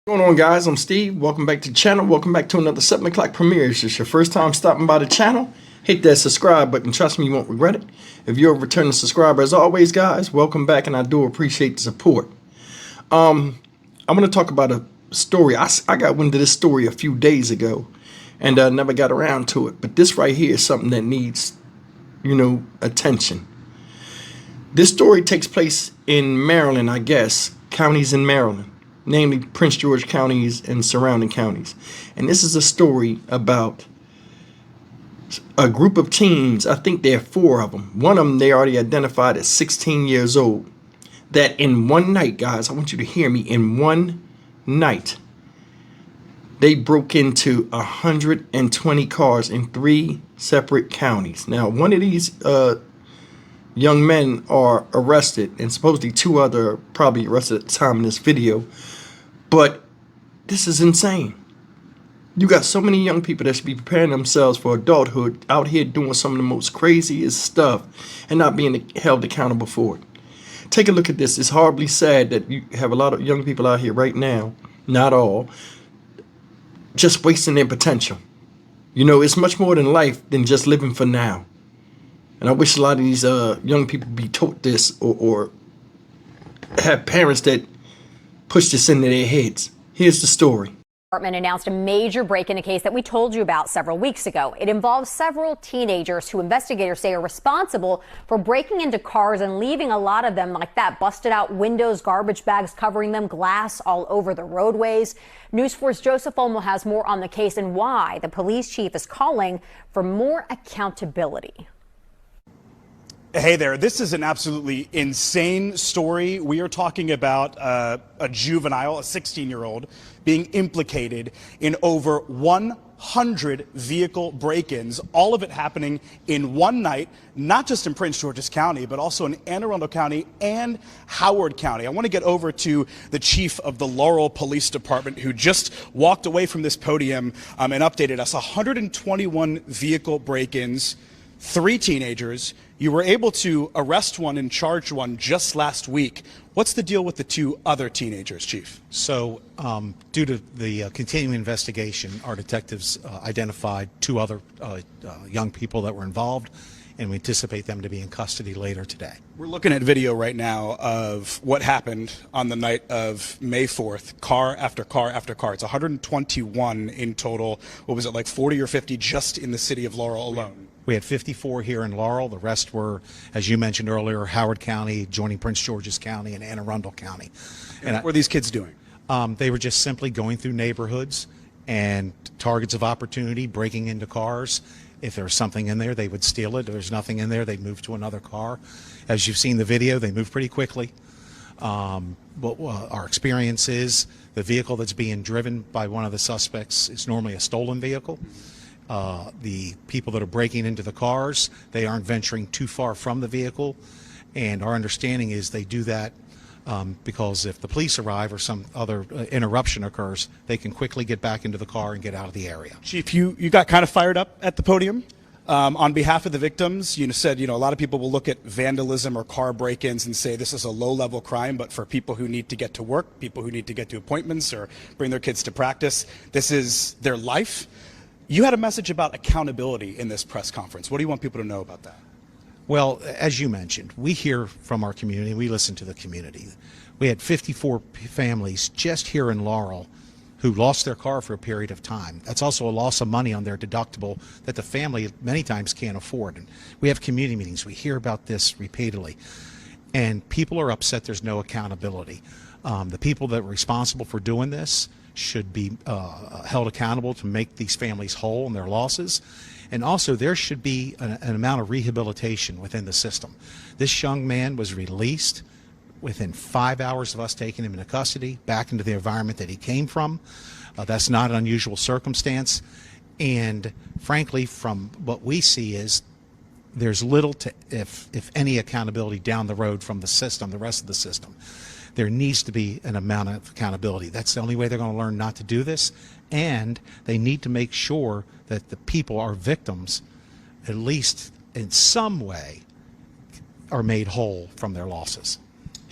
What's going on, guys? I'm Steve. Welcome back to the channel. Welcome back to another 7 o'clock premiere. If it's your first time stopping by the channel, hit that subscribe button. Trust me, you won't regret it. If you're a returning subscriber, as always, guys, welcome back, and I do appreciate the support. I'm going to talk about a story. I got wind of this story a few days ago, and I never got around to it. But this right here is something that needs, attention. This story takes place in Maryland, I guess, counties in Maryland, namely Prince George counties and surrounding counties. And this is a story about a group of teens. I think there are 4 of them. One of them they already identified as 16 years old. That in one night, guys, I want you to hear me, in one night, they broke into 120 cars in 3 separate counties. Now, one of these young men are arrested, and supposedly 2 other probably arrested at the time in this video. But this is insane. You got so many young people that should be preparing themselves for adulthood out here doing some of the most craziest stuff and not being held accountable for it. Take a look at this. It's horribly sad that you have a lot of young people out here right now, not all, just wasting their potential. It's much more than life than just living for now. And I wish a lot of these young people be taught this, or have parents that push this into their heads. Here's the story. Department announced a major break in a case that we told you about several weeks ago. It involves several teenagers who investigators say are responsible for breaking into cars and leaving a lot of them like that. Busted out windows, garbage bags covering them, glass all over the roadways. News 4's Joseph Olmo has more on the case and why the police chief is calling for more accountability. Hey there, this is an absolutely insane story. We are talking about a juvenile, a 16-year-old, being implicated in over 100 vehicle break-ins, all of it happening in one night, not just in Prince George's County, but also in Anne Arundel County and Howard County. I want to get over to the chief of the Laurel Police Department, who just walked away from this podium and updated us. 121 vehicle break-ins, 3 teenagers. You were able to arrest one and charge one just last week. What's the deal with the 2 other teenagers, Chief? So, due to the continuing investigation, our detectives identified 2 other young people that were involved, and we anticipate them to be in custody later today. We're looking at video right now of what happened on the night of May 4th, car after car after car. It's 121 in total. What was it, like 40 or 50 just in the city of Laurel alone? We had 54 here in Laurel. The rest were, as you mentioned earlier, Howard County, joining Prince George's County, and Anne Arundel County. And what were these kids doing? They were just simply going through neighborhoods and targets of opportunity, breaking into cars. If there was something in there, they would steal it. If there's nothing in there, they'd move to another car. As you've seen the video, they move pretty quickly. Our experience is the vehicle that's being driven by one of the suspects is normally a stolen vehicle. The people that are breaking into the cars, they aren't venturing too far from the vehicle, and our understanding is they do that because if the police arrive or some other interruption occurs, they can quickly get back into the car and get out of the area. Chief, you got kind of fired up at the podium. On behalf of the victims, you said, a lot of people will look at vandalism or car break-ins and say this is a low-level crime, but for people who need to get to work, people who need to get to appointments or bring their kids to practice, this is their life. You had a message about accountability in this press conference. What do you want people to know about that? Well, as you mentioned, we hear from our community, we listen to the community. We had 54 families just here in Laurel who lost their car for a period of time. That's also a loss of money on their deductible that the family many times can't afford. And we have community meetings. We hear about this repeatedly. And people are upset there's no accountability. The people that were responsible for doing this should be held accountable to make these families whole on their losses. And also there should be an amount of rehabilitation within the system. This young man was released within 5 hours of us taking him into custody, back into the environment that he came from. That's not an unusual circumstance. And frankly, from what we see is there's little to, if any, accountability down the road from the system, the rest of the system. There needs to be an amount of accountability. That's the only way they're going to learn not to do this. And they need to make sure that the people, our victims, at least in some way, are made whole from their losses.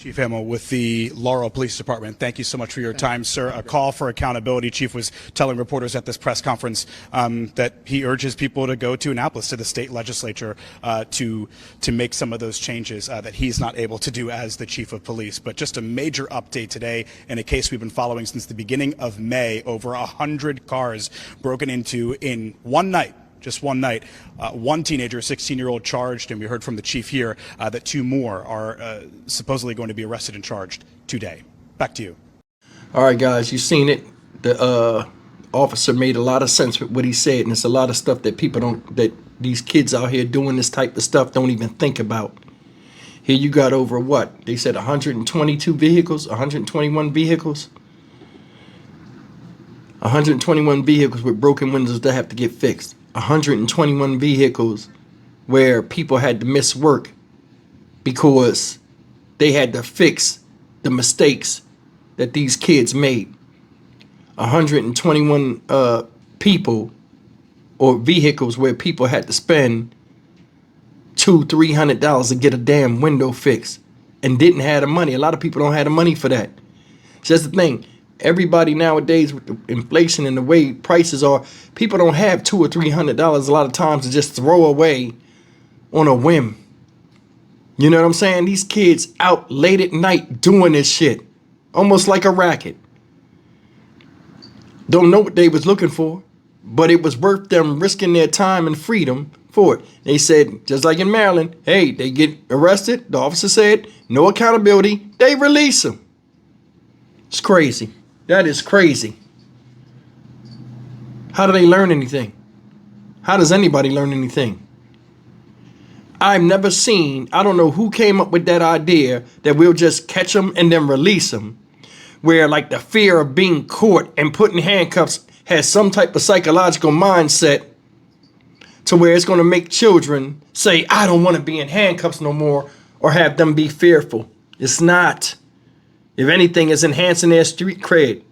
Chief Hamill with the Laurel Police Department. Thank you so much for your time, sir. A call for accountability. Chief was telling reporters at this press conference that he urges people to go to Annapolis, to the state legislature, to make some of those changes that he's not able to do as the chief of police. But just a major update today in a case we've been following since the beginning of May. Over 100 cars broken into in one night. Just one night. One teenager, a 16-year-old, charged, and we heard from the chief here that 2 more are supposedly going to be arrested and charged today. Back to you. All right, guys, you've seen it. The officer made a lot of sense with what he said, and it's a lot of stuff that people don't, that these kids out here doing this type of stuff don't even think about. Here you got over what? They said 122 vehicles, 121 vehicles. 121 vehicles with broken windows that have to get fixed. 121 vehicles where people had to miss work because they had to fix the mistakes that these kids made. 121 people or vehicles where people had to spend $200-300 to get a damn window fixed and didn't have the money. A lot of people don't have the money for that. So that's the thing. Everybody nowadays, with the inflation and the way prices are, people don't have $200 or $300 a lot of times to just throw away on a whim. You know what I'm saying? These kids out late at night doing this shit, almost like a racket. Don't know what they was looking for, but it was worth them risking their time and freedom for it. They said, just like in Maryland, hey, they get arrested. The officer said, no accountability. They release them. It's crazy. That is crazy. How do they learn anything? How does anybody learn anything? I've never seen, I don't know who came up with that idea that we'll just catch them and then release them, where like the fear of being caught and put in handcuffs has some type of psychological mindset to where it's going to make children say, I don't want to be in handcuffs no more, or have them be fearful. It's not. If anything, it's enhancing their street cred.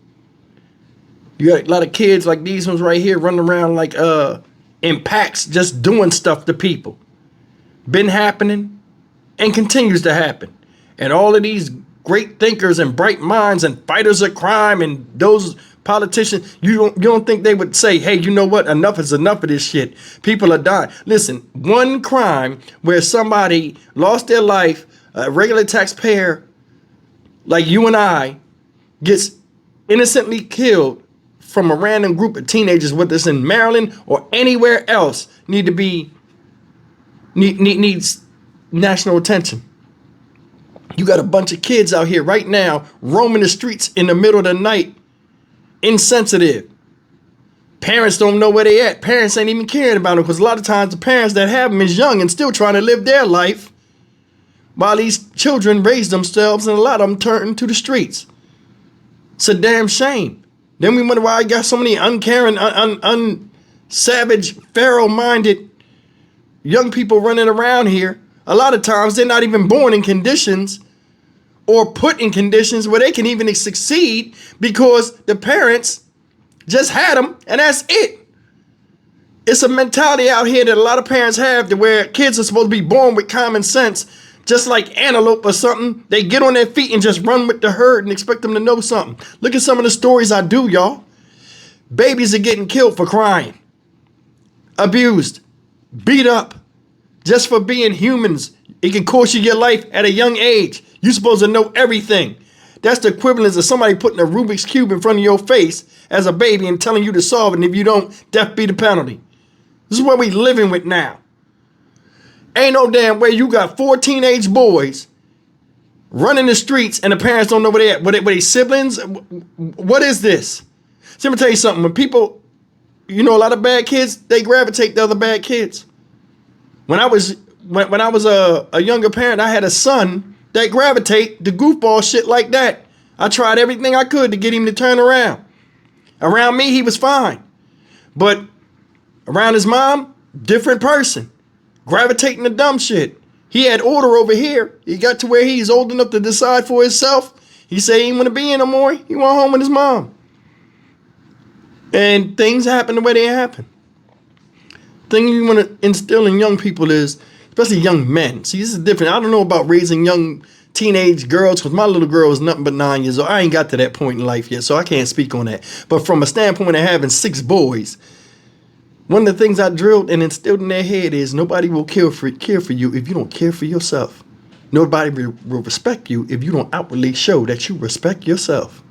You got a lot of kids like these ones right here running around like in packs just doing stuff to people. Been happening and continues to happen. And all of these great thinkers and bright minds and fighters of crime and those politicians, you don't think they would say, hey, you know what? Enough is enough of this shit. People are dying. Listen, one crime where somebody lost their life, a regular taxpayer like you and I gets innocently killed from a random group of teenagers, whether it's in Maryland or anywhere else, needs national attention. You got a bunch of kids out here right now roaming the streets in the middle of the night, insensitive. Parents don't know where they at. Parents ain't even caring about them, because a lot of times the parents that have them is young and still trying to live their life, while these children raise themselves and a lot of them turn to the streets. It's a damn shame. Then we wonder why I got so many uncaring, savage, feral-minded young people running around here. A lot of times they're not even born in conditions or put in conditions where they can even succeed, because the parents just had them and that's it. It's a mentality out here that a lot of parents have, to where kids are supposed to be born with common sense. Just like antelope or something, they get on their feet and just run with the herd and expect them to know something. Look at some of the stories I do, y'all. Babies are getting killed for crying, abused, beat up, just for being humans. It can cost you your life at a young age. You're supposed to know everything. That's the equivalent of somebody putting a Rubik's Cube in front of your face as a baby and telling you to solve it. And if you don't, death be the penalty. This is what we living with now. Ain't no damn way you got 4 teenage boys running the streets and the parents don't know where they at. Were they siblings? What is this? So let me tell you something. When people, a lot of bad kids, they gravitate to other bad kids. When I was a younger parent, I had a son that gravitate to goofball shit like that. I tried everything I could to get him to turn around. Around me, he was fine. But around his mom, different person. Gravitating to dumb shit. He had order over here. He got to where he's old enough to decide for himself. He said he didn't want to be in no more. He went home with his mom. And things happen the way they happen. Thing you want to instill in young people is, especially young men. See, this is different. I don't know about raising young teenage girls, because my little girl is nothing but 9 years old. I ain't got to that point in life yet, so I can't speak on that. But from a standpoint of having 6 boys, one of the things I drilled and instilled in their head is nobody will care for you if you don't care for yourself. Nobody will respect you if you don't outwardly show that you respect yourself.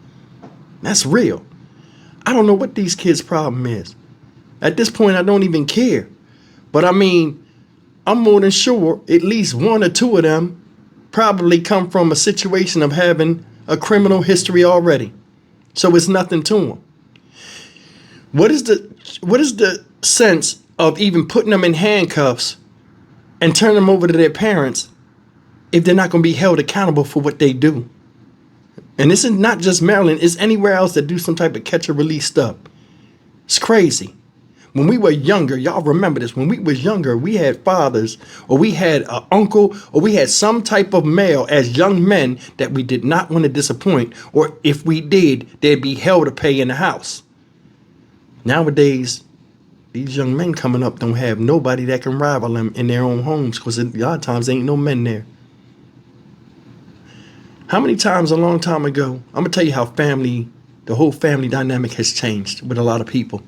That's real. I don't know what these kids' problem is. At this point, I don't even care. But I mean, I'm more than sure at least 1 or 2 of them probably come from a situation of having a criminal history already. So it's nothing to them. What is the sense of even putting them in handcuffs and turning them over to their parents if they're not going to be held accountable for what they do? And this is not just Maryland, it's anywhere else that do some type of catch and release stuff. It's crazy. When we were younger, y'all remember this, when we was younger, we had fathers, or we had an uncle, or we had some type of male as young men that we did not want to disappoint, or if we did, they'd be hell to pay in the house. Nowadays, these young men coming up don't have nobody that can rival them in their own homes, because a lot of times there ain't no men there. How many times a long time ago, I'm going to tell you how the whole family dynamic has changed with a lot of people.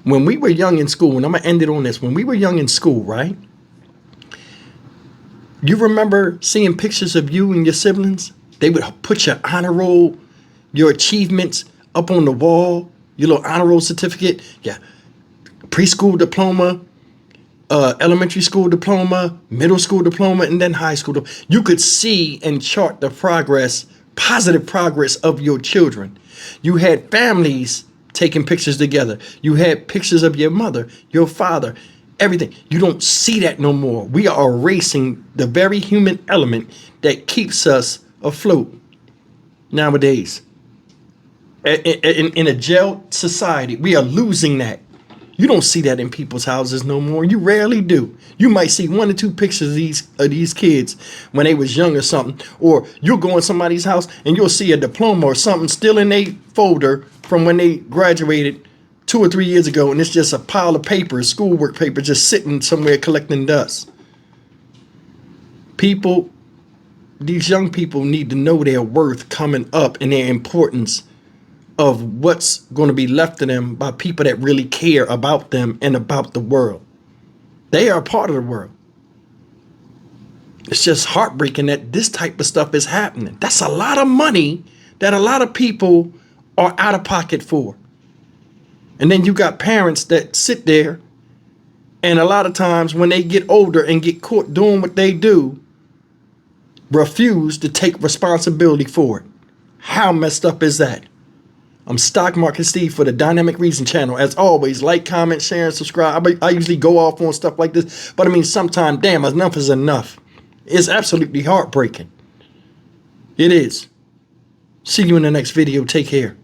When we were young in school, and I'm going to end it on this, when we were young in school, right? You remember seeing pictures of you and your siblings? They would put your honor roll, your achievements up on the wall, your little honor roll certificate, yeah, preschool diploma, elementary school diploma, middle school diploma, and then high school. You could see and chart the progress, positive progress of your children. You had families taking pictures together. You had pictures of your mother, your father, everything. You don't see that no more. We are erasing the very human element that keeps us afloat nowadays. In a jail society, we are losing that. You don't see that in people's houses no more. You rarely do. You might see 1 or 2 pictures of these kids when they was young or something. Or you'll go in somebody's house and you'll see a diploma or something still in their folder from when they graduated 2 or 3 years ago. And it's just a pile of papers, schoolwork paper, just sitting somewhere collecting dust. People, these young people need to know their worth coming up and their importance of what's going to be left to them by people that really care about them and about the world. They are a part of the world. It's just heartbreaking that this type of stuff is happening. That's a lot of money that a lot of people are out of pocket for. And then you got parents that sit there, and a lot of times when they get older and get caught doing what they do, refuse to take responsibility for it. How messed up is that? I'm Stock Market Steve for the Dynamic Reason channel. As always, like, comment, share, and subscribe. I usually go off on stuff like this, but I mean, sometimes, damn, enough is enough. It's absolutely heartbreaking. It is. See you in the next video. Take care.